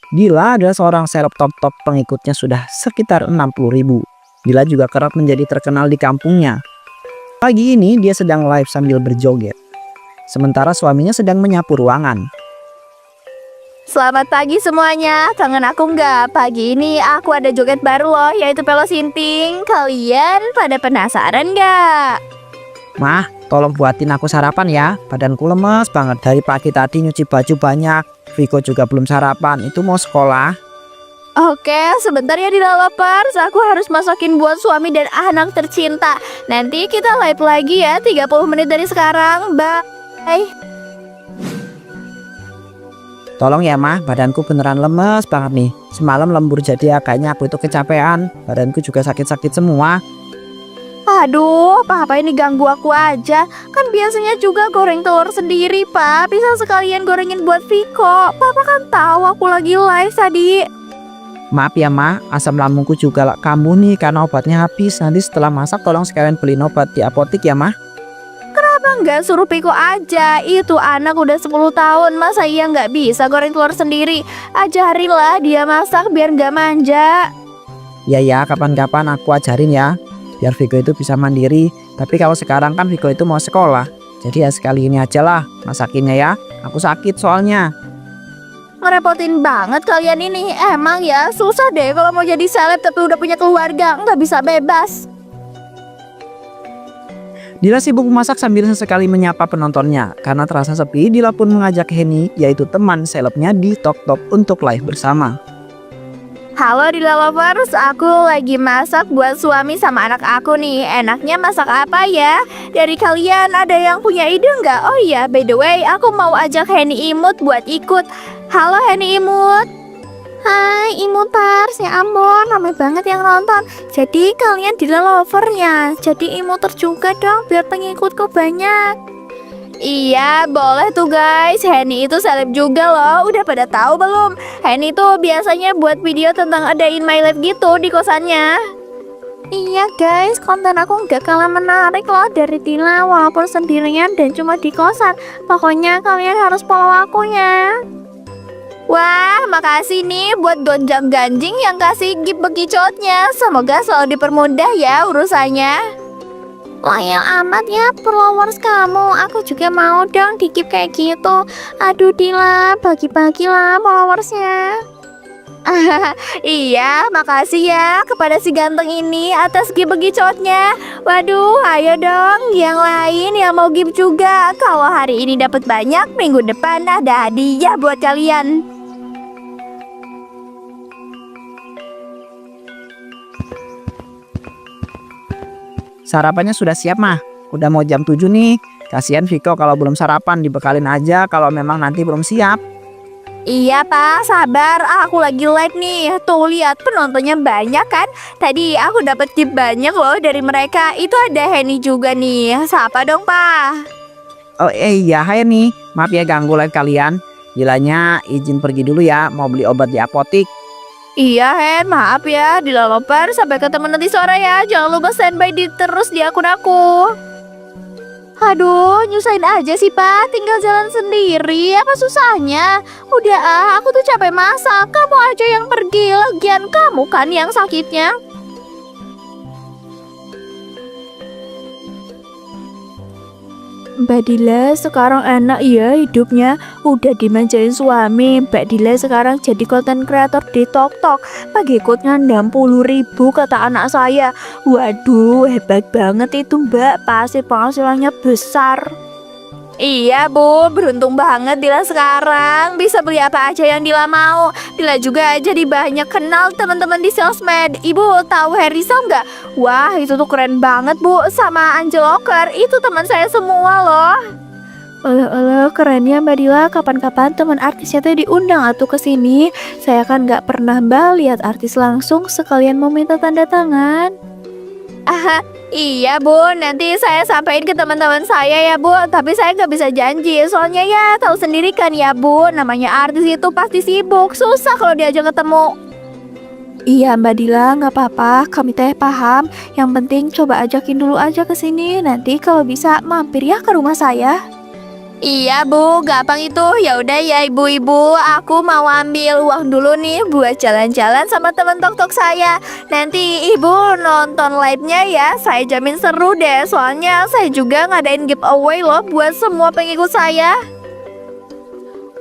Dila adalah seorang seleb top pengikutnya sudah sekitar 60.000. Dila juga kerap menjadi terkenal di kampungnya. Pagi ini dia sedang live sambil berjoget. Sementara suaminya sedang menyapu ruangan. Selamat pagi semuanya, kangen aku nggak? Pagi ini aku ada joget baru loh, yaitu Pelo Sinting. Kalian pada penasaran nggak? Mah, tolong buatin aku sarapan ya. Badanku lemes banget dari pagi tadi nyuci baju banyak. Viko juga belum sarapan, itu mau sekolah. Oke, sebentar ya developers, aku harus masakin buat suami dan anak tercinta. Nanti kita live lagi ya, 30 menit dari sekarang. Bye. Tolong ya mah, badanku beneran lemes banget nih. Semalam lembur jadi agaknya aku itu kecapean. Badanku juga sakit-sakit semua. Aduh, papa ini ganggu aku aja. Kan biasanya juga goreng telur sendiri, Pak. Bisa sekalian gorengin buat Viko. Papa kan tahu aku lagi live tadi. Maaf ya mah, asam lambungku juga kambuh nih karena obatnya habis. Nanti setelah masak tolong sekalian beliin obat di apotik ya mah. Kenapa nggak suruh Viko aja? Itu anak udah 10 tahun, masa iya nggak bisa goreng telur sendiri? Ajarinlah dia masak biar nggak manja. Ya, kapan-kapan aku ajarin ya. Biar Viko itu bisa mandiri. Tapi kalau sekarang kan Viko itu mau sekolah. Jadi ya sekali ini aja lah masakinnya ya. Aku sakit soalnya. Ngerepotin banget kalian ini. Emang ya susah deh kalau mau jadi seleb tapi udah punya keluarga, nggak bisa bebas. Dila sibuk masak sambil sesekali menyapa penontonnya. Karena terasa sepi, Dila pun mengajak Henny, yaitu teman selebnya di Tok untuk live bersama. Halo Dila Lovers, aku lagi masak buat suami sama anak aku nih. Enaknya masak apa ya? Dari kalian ada yang punya ide nggak? Oh iya, by the way, aku mau ajak Henny Imut buat ikut. Halo Henny Imut. Hai Imuters, ya ampun, ramai banget yang nonton. Jadi kalian Dila Lovernya. Jadi Imuter juga dong, biar pengikutku banyak. Iya, boleh tuh guys. Henny itu seleb juga loh. Udah pada tahu belum? Henny tuh biasanya buat video tentang A Day in My Life gitu di kosannya. Iya guys, konten aku nggak kalah menarik loh dari Dila walaupun sendirian dan cuma di kosan. Pokoknya kalian harus follow aku ya. Wah, makasih nih buat gonjang ganjing yang kasih gift bekicotnya. Semoga selalu dipermudah ya urusannya. Loyal amat ya followers kamu. Aku juga mau dong di gift kayak gitu. Aduh Dila, bagi-bagi lah followersnya. Iya, makasih ya kepada si ganteng ini atas gift bekicotnya. Waduh, ayo dong yang lain yang mau gift juga. Kalau hari ini dapat banyak, minggu depan ada hadiah buat kalian. Sarapannya sudah siap mah. Udah mau jam 7 nih. Kasihan Viko kalau belum sarapan, dibekalin aja kalau memang nanti belum siap. Iya Pak, sabar, aku lagi live nih. Tuh lihat penontonnya banyak kan. Tadi aku dapat gift banyak loh dari mereka. Itu ada Henny juga nih. Siapa dong Pak? Oh iya, hai nih. Maaf ya ganggu live kalian. Dilanya izin pergi dulu ya, mau beli obat di apotik. Iya Hen, maaf ya Dila Lover. Sampai ketemu nanti sore ya. Jangan lupa standby terus di akun aku. Aduh, nyusahin aja sih Pak. Tinggal jalan sendiri. Apa susahnya? Udah aku tuh capek masak. Kamu aja yang pergi. Lagian kamu kan yang sakitnya. Mbak Dila sekarang enak ya hidupnya. Udah dimanjain suami. Mbak Dila sekarang jadi konten kreator di TokTok. Pengikutnya 60.000 kata anak saya. Waduh, hebat banget itu Mbak. Pasti penghasilannya besar. Iya Bu, beruntung banget Dila sekarang bisa beli apa aja yang Dila mau. Dila juga jadi banyak kenal teman-teman di sosmed. Ibu tahu Harrison nggak? Wah itu tuh keren banget Bu. Sama Angel Locker, itu teman saya semua loh. Alah, kerennya Mbak Dila. Kapan-kapan teman artisnya tuh diundang atau ke sini. Saya kan nggak pernah Mbak lihat artis langsung, sekalian mau minta tanda tangan. Iya Bu, nanti saya sampaikan ke teman-teman saya ya Bu. Tapi saya nggak bisa janji, soalnya ya tahu sendiri kan ya Bu, namanya artis itu pasti sibuk, susah kalau diajak ketemu. Iya Mbak Dila, nggak apa-apa, kami teh paham. Yang penting coba ajakin dulu aja ke sini. Nanti kalau bisa mampir ya ke rumah saya. Iya Bu, gampang itu. Ya udah ya ibu-ibu, aku mau ambil uang dulu nih buat jalan-jalan sama temen tok-tok saya. Nanti ibu nonton live-nya ya, saya jamin seru deh. Soalnya saya juga ngadain giveaway loh buat semua pengikut saya.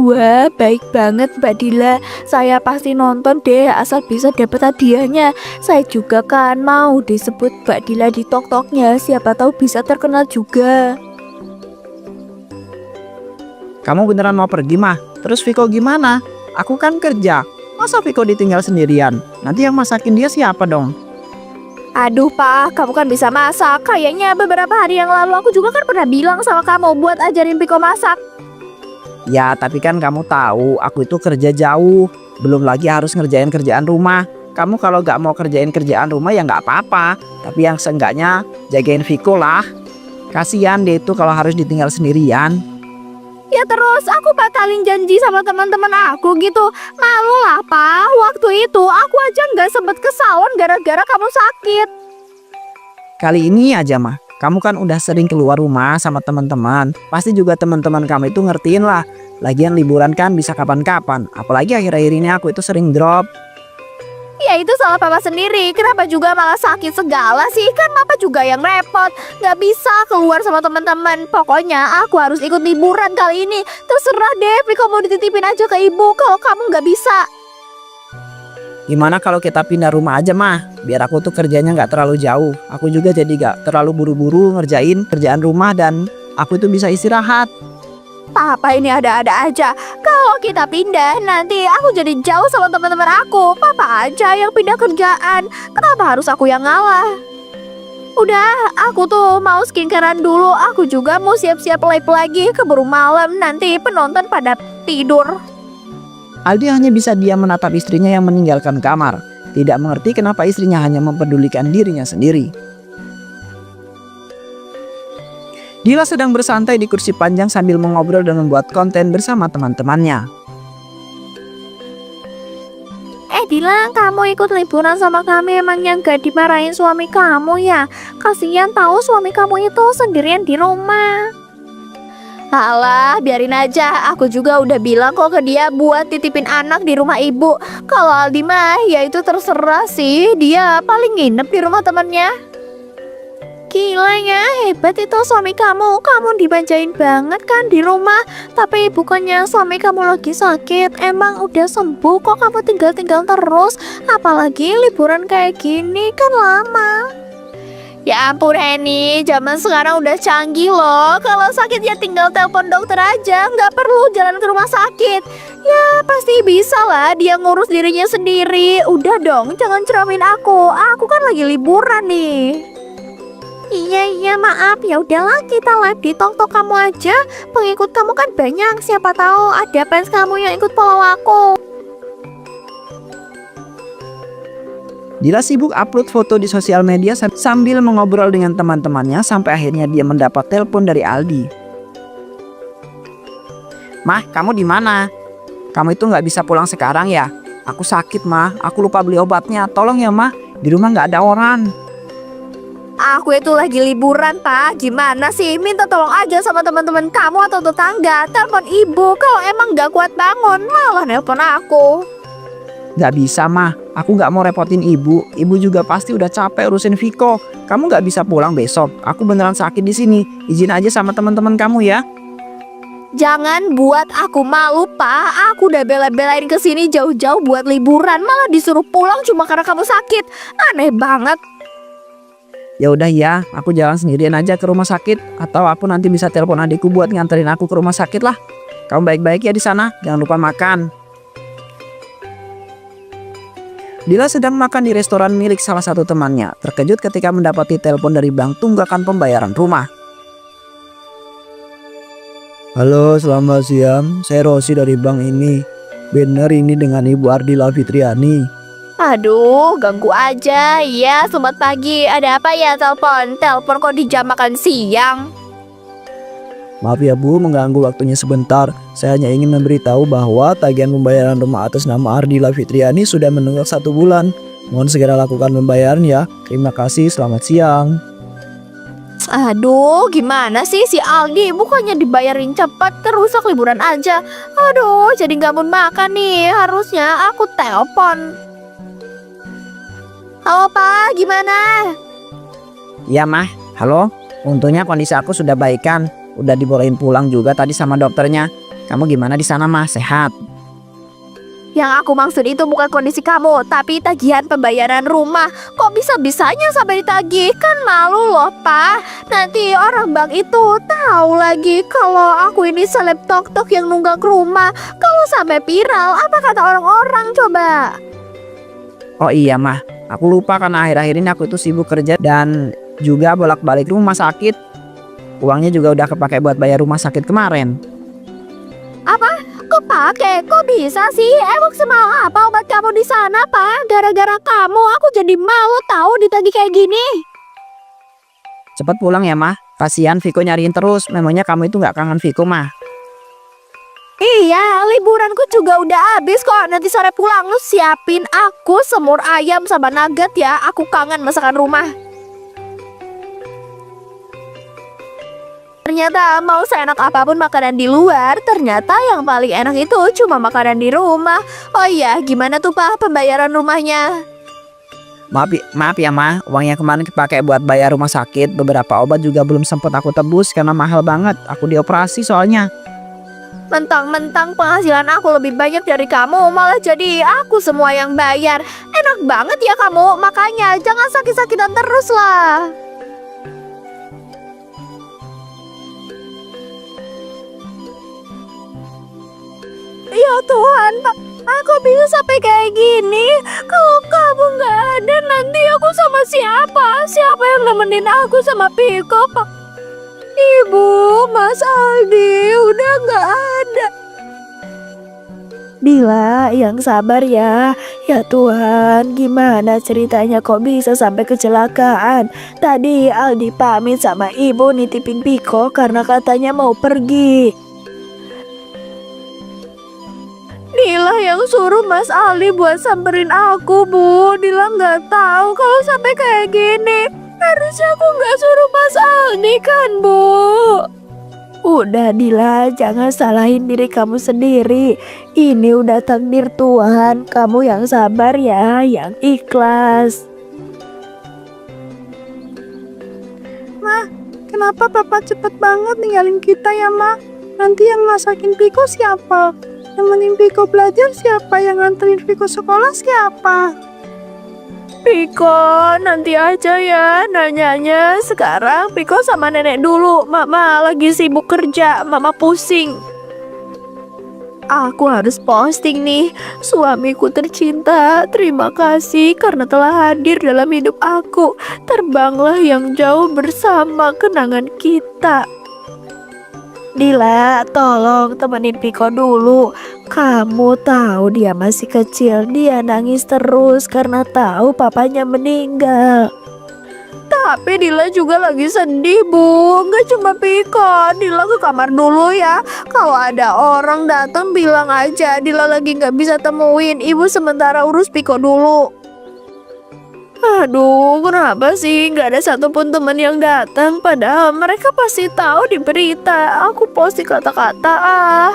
Wah, baik banget Mbak Dila. Saya pasti nonton deh asal bisa dapat hadiahnya. Saya juga kan mau disebut Mbak Dila di tok-toknya. Siapa tahu bisa terkenal juga. Kamu beneran mau pergi mah? Terus Viko gimana? Aku kan kerja. Masa Viko ditinggal sendirian? Nanti yang masakin dia siapa dong? Aduh Pak, kamu kan bisa masak. Kayaknya beberapa hari yang lalu aku juga kan pernah bilang sama kamu buat ajarin Viko masak. Ya tapi kan kamu tahu aku itu kerja jauh. Belum lagi harus ngerjain kerjaan rumah. Kamu kalau gak mau kerjain kerjaan rumah ya gak apa-apa. Tapi yang seenggaknya jagain Viko lah. Kasian dia itu kalau harus ditinggal sendirian. Ya terus aku batalin janji sama teman-teman aku gitu. Malu lah Pak, waktu itu aku aja nggak sempet ke salon gara-gara kamu sakit. Kali ini aja mah, kamu kan udah sering keluar rumah sama teman-teman. Pasti juga teman-teman kamu itu ngertiin lah. Lagian liburan kan bisa kapan-kapan. Apalagi akhir-akhir ini aku itu sering drop. Ya itu salah Papa sendiri. Kenapa juga malah sakit segala sih? Kan Papa juga yang repot. Gak bisa keluar sama teman-teman. Pokoknya aku harus ikut liburan kali ini. Terserah deh, Viko mau dititipin aja ke ibu kalau kamu gak bisa. Gimana kalau kita pindah rumah aja mah? Biar aku tuh kerjanya gak terlalu jauh. Aku juga jadi gak terlalu buru-buru ngerjain kerjaan rumah dan aku itu bisa istirahat. Papa ini ada-ada aja. Kalau kita pindah, nanti aku jadi jauh sama teman-teman aku. Papa aja yang pindah kerjaan. Kenapa harus aku yang ngalah? Udah, aku tuh mau skincarean dulu. Aku juga mau siap-siap live lagi. Keburu malam, nanti penonton pada tidur. Aldi hanya bisa diam menatap istrinya yang meninggalkan kamar. Tidak mengerti kenapa istrinya hanya mempedulikan dirinya sendiri. Dila sedang bersantai di kursi panjang sambil mengobrol dan membuat konten bersama teman-temannya. Dila, kamu ikut liburan sama kami emangnya gak dimarahin suami kamu ya? Kasihan tahu suami kamu itu sendirian di rumah. Alah, biarin aja. Aku juga udah bilang kok ke dia buat titipin anak di rumah ibu. Kalau Aldi mah ya itu terserah sih. Dia paling nginep di rumah temannya. Gila ya, hebat itu suami kamu. Kamu dimanjain banget kan di rumah. Tapi bukannya suami kamu lagi sakit. Emang udah sembuh kok kamu tinggal-tinggal terus. Apalagi liburan kayak gini kan lama. Ya ampun Henny, zaman sekarang udah canggih loh. Kalau sakit ya tinggal telepon dokter aja. Nggak perlu jalan ke rumah sakit. Ya pasti bisa lah dia ngurus dirinya sendiri. Udah dong, jangan ceramain aku. Aku kan lagi liburan nih. Iya maaf, ya udahlah kita live di tok-tok kamu aja. Pengikut kamu kan banyak, siapa tahu ada fans kamu yang ikut follow aku. Dila sibuk upload foto di sosial media sambil mengobrol dengan teman-temannya sampai akhirnya dia mendapat telepon dari Aldi. Mah, kamu di mana? Kamu itu nggak bisa pulang sekarang ya? Aku sakit mah, aku lupa beli obatnya. Tolong ya mah, di rumah nggak ada orang. Aku itu lagi liburan Pak. Gimana sih? Minta tolong aja sama teman-teman kamu atau tetangga. Telepon ibu. Kalau emang gak kuat bangun, malah nelpon aku. Gak bisa mah, aku gak mau repotin ibu. Ibu juga pasti udah capek urusin Viko. Kamu gak bisa pulang besok. Aku beneran sakit di sini. Izin aja sama teman-teman kamu ya. Jangan buat aku malu Pak. Aku udah bela-belain kesini jauh-jauh buat liburan, malah disuruh pulang cuma karena kamu sakit. Aneh banget. Ya udah ya, aku jalan sendirian aja ke rumah sakit atau aku nanti bisa telepon adikku buat nganterin aku ke rumah sakit lah. Kamu baik-baik ya di sana, jangan lupa makan. Dila sedang makan di restoran milik salah satu temannya, terkejut ketika mendapati telepon dari bank tunggakan pembayaran rumah. Halo, selamat siang. Saya Rosi dari bank ini. Bener ini dengan Ibu Ardila Fitriani. Aduh, ganggu aja. Ya, selamat pagi. Ada apa ya telepon? Telepon kok di jam makan siang? Maaf ya Bu, mengganggu waktunya sebentar. Saya hanya ingin memberitahu bahwa tagihan pembayaran rumah atas nama Ardila Fitriani sudah menunggak 1 bulan. Mohon segera lakukan pembayaran ya. Terima kasih, selamat siang. Aduh, gimana sih si Aldi? Bukannya dibayarin cepat, terusak liburan aja. Aduh, jadi nggak mau makan nih. Harusnya aku telepon. Halo Pak, gimana? Ya mah, halo. Untungnya kondisi aku sudah baikan. Udah dibolehin pulang juga tadi sama dokternya. Kamu gimana di sana mah? Sehat? Yang aku maksud itu bukan kondisi kamu, tapi tagihan pembayaran rumah. Kok bisa-bisanya sampai ditagih? Kan malu loh, Pak. Nanti orang bank itu tahu lagi kalau aku ini seleb tok-tok yang nunggak rumah. Kalau sampai viral, apa kata orang-orang coba? Oh iya mah, aku lupa karena akhir-akhir ini aku itu sibuk kerja dan juga bolak-balik rumah sakit. Uangnya juga udah kepake buat bayar rumah sakit kemarin. Apa? Kepake? Kok bisa sih? Emang semahal apa obat kamu di sana, Pak? Gara-gara kamu aku jadi malu tahu ditagih kayak gini. Cepet pulang ya mah. Kasihan Viko nyariin terus. Memangnya kamu itu nggak kangen Viko mah? Iya, liburanku juga udah habis kok. Nanti sore pulang lu siapin aku semur ayam sama nugget ya. Aku kangen masakan rumah. Ternyata mau seenak apapun makanan di luar, ternyata yang paling enak itu cuma makanan di rumah. Oh iya, gimana tuh Pak pembayaran rumahnya? Maaf ya mah, uangnya kemarin kepake buat bayar rumah sakit. Beberapa obat juga belum sempet aku tebus karena mahal banget. Aku dioperasi soalnya. Mentang-mentang penghasilan aku lebih banyak dari kamu, malah jadi aku semua yang bayar. Enak banget ya kamu, makanya jangan sakit-sakitan terus lah. Ya Tuhan, Pak, aku bisa sampai kayak gini. Kalau kamu nggak ada, nanti aku sama siapa? Siapa yang nemenin aku sama Piko, Pak? Ibu, Mas Aldi udah nggak ada. Dila, yang sabar ya. Ya Tuhan, gimana ceritanya kok bisa sampai kecelakaan? Tadi Aldi pamit sama ibu nitipin Piko karena katanya mau pergi. Dila yang suruh Mas Ali buat samperin aku, Bu. Dila nggak tahu kalau sampai kayak gini. Harusnya aku nggak suruh Mas Ali kan, Bu. Udah Dila, jangan salahin diri kamu sendiri. Ini udah takdir Tuhan. Kamu yang sabar ya, yang ikhlas. Ma, kenapa Papa cepet banget ninggalin kita ya, Ma? Nanti yang masakin Piko siapa? Nemenin Piko belajar siapa? Yang nganterin Piko sekolah siapa? Piko, nanti aja ya nanyanya. Sekarang Piko sama nenek dulu. Mama lagi sibuk kerja, Mama pusing. Aku harus posting nih. Suamiku tercinta, terima kasih karena telah hadir dalam hidup aku. Terbanglah yang jauh bersama kenangan kita. Dila, tolong temenin Piko dulu. Kamu tahu dia masih kecil, dia nangis terus karena tahu papanya meninggal. Tapi Dila juga lagi sedih, Bu. Nggak cuma Piko. Dila ke kamar dulu ya. Kalau ada orang datang bilang aja Dila lagi nggak bisa temuin. Ibu sementara urus Piko dulu. Aduh, kenapa sih nggak ada satupun teman yang datang? Padahal mereka pasti tahu di berita. Aku posting kata-kata ah.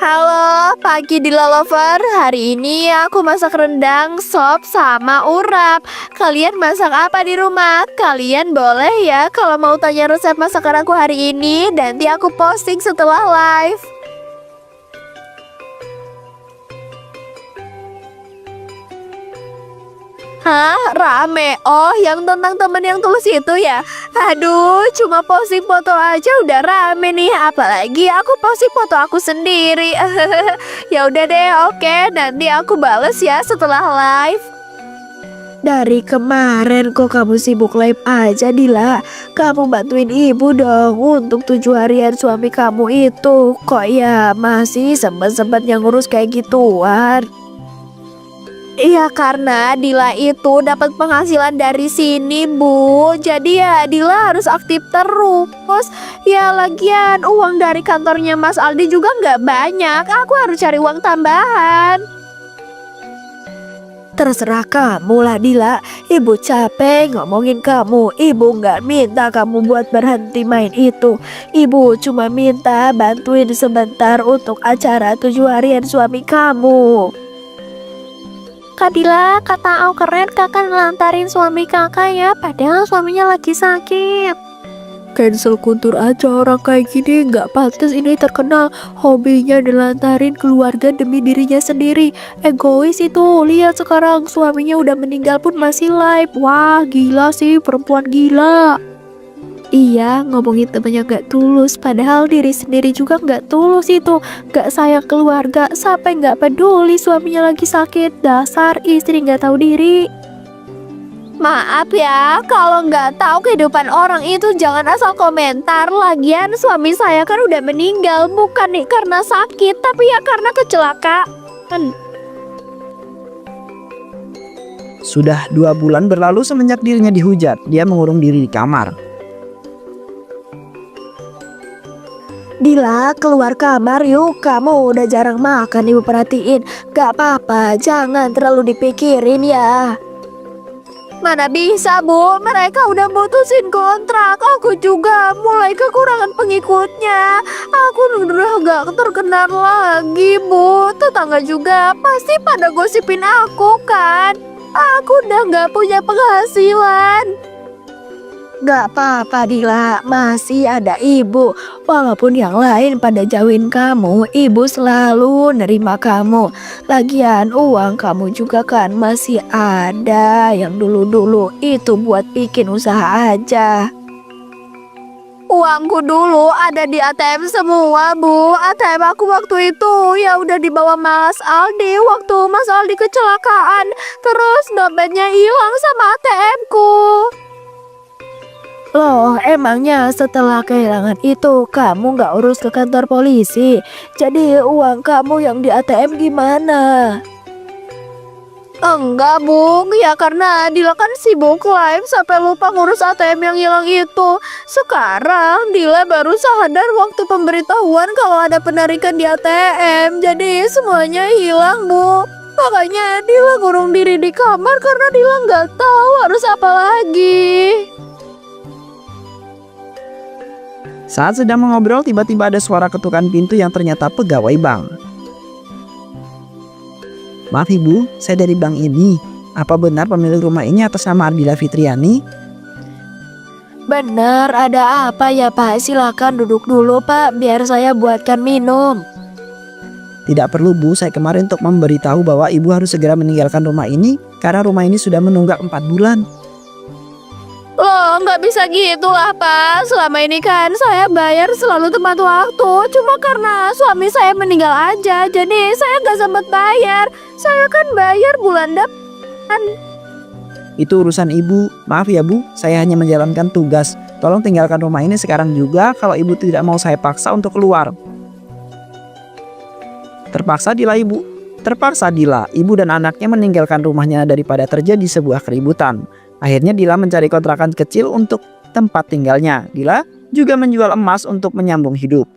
Halo, pagi Dila Lover. Hari ini aku masak rendang, sop, sama urap. Kalian masak apa di rumah? Kalian boleh ya kalau mau tanya resep masakan aku hari ini. Nanti aku posting setelah live. Hah? Rame? Oh, yang tentang temen yang tulus itu ya? Aduh, cuma posting foto aja udah rame nih. Apalagi aku posting foto aku sendiri. Ya udah deh, oke. Nanti aku bales ya setelah live. Dari kemarin kok kamu sibuk live aja, Dila? Kamu bantuin ibu dong untuk 7 harian suami kamu itu. Kok ya masih sempet-sempetnya ngurus kayak gituan? Iya, karena Dila itu dapat penghasilan dari sini, Bu. Jadi ya Dila harus aktif terus. Ya lagian uang dari kantornya Mas Aldi juga nggak banyak. Aku harus cari uang tambahan. Terserah kamu lah Dila. Ibu capek ngomongin kamu. Ibu nggak minta kamu buat berhenti main itu. Ibu cuma minta bantuin sebentar untuk acara 7 harian suami kamu. Kak Dila, kata Au keren kakak nelantarin suami kakak ya, padahal suaminya lagi sakit. Cancel kuntur aja, orang kayak gini nggak pantas ini terkenal. Hobinya nelantarin keluarga demi dirinya sendiri. Egois itu, lihat sekarang suaminya udah meninggal pun masih live. Wah gila sih, perempuan gila. Iya, ngomongin temennya gak tulus, padahal diri sendiri juga gak tulus itu. Gak sayang keluarga, sampai gak peduli suaminya lagi sakit. Dasar istri gak tahu diri. Maaf ya, kalau nggak tahu kehidupan orang itu jangan asal komentar. Lagian suami saya kan udah meninggal, bukan nih karena sakit, tapi ya karena kecelakaan. Sudah 2 bulan berlalu semenjak dirinya dihujat. Dia mengurung diri di kamar. Dila, keluar kamar yuk. Kamu udah jarang makan, ibu perhatiin. Gak apa-apa, jangan terlalu dipikirin ya. Mana bisa Bu, mereka udah mutusin kontrak. Aku juga mulai kekurangan pengikutnya. Aku udah gak terkenal lagi Bu. Tetangga juga pasti pada gosipin aku kan. Aku udah gak punya penghasilan. Gak apa-apa Dila, masih ada ibu. Walaupun yang lain pada jauhin kamu, ibu selalu nerima kamu. Lagian uang kamu juga kan masih ada. Yang dulu-dulu itu buat bikin usaha aja. Uangku dulu ada di ATM semua Bu. ATM aku waktu itu ya udah dibawa Mas Aldi waktu Mas Aldi kecelakaan. Terus dompetnya hilang sama ATM-ku. Loh, emangnya setelah kehilangan itu kamu gak urus ke kantor polisi? Jadi uang kamu yang di ATM gimana? Enggak Bung, ya karena Dila kan sibuk live sampai lupa ngurus ATM yang hilang itu. Sekarang Dila baru sadar waktu pemberitahuan kalau ada penarikan di ATM. Jadi semuanya hilang Bu. Makanya Dila ngurung diri di kamar karena Dila gak tahu harus apa lagi. Saat sedang mengobrol, tiba-tiba ada suara ketukan pintu yang ternyata pegawai bank. Maaf Ibu, saya dari bank ini. Apa benar pemilik rumah ini atas nama Ardila Fitriani? Benar, ada apa ya Pak? Silakan duduk dulu Pak, biar saya buatkan minum. Tidak perlu Bu, saya kemarin untuk memberitahu bahwa Ibu harus segera meninggalkan rumah ini karena rumah ini sudah menunggak 4 bulan. Loh, nggak bisa gitu lah Pak. Selama ini kan saya bayar selalu tepat waktu. Cuma karena suami saya meninggal aja, jadi saya nggak sempat bayar. Saya kan bayar bulan depan. Itu urusan Ibu. Maaf ya Bu, saya hanya menjalankan tugas. Tolong tinggalkan rumah ini sekarang juga kalau Ibu tidak mau saya paksa untuk keluar. Terpaksa Dila Ibu. Terpaksa Dila, ibu dan anaknya meninggalkan rumahnya daripada terjadi sebuah keributan. Akhirnya Dila mencari kontrakan kecil untuk tempat tinggalnya. Dila juga menjual emas untuk menyambung hidup.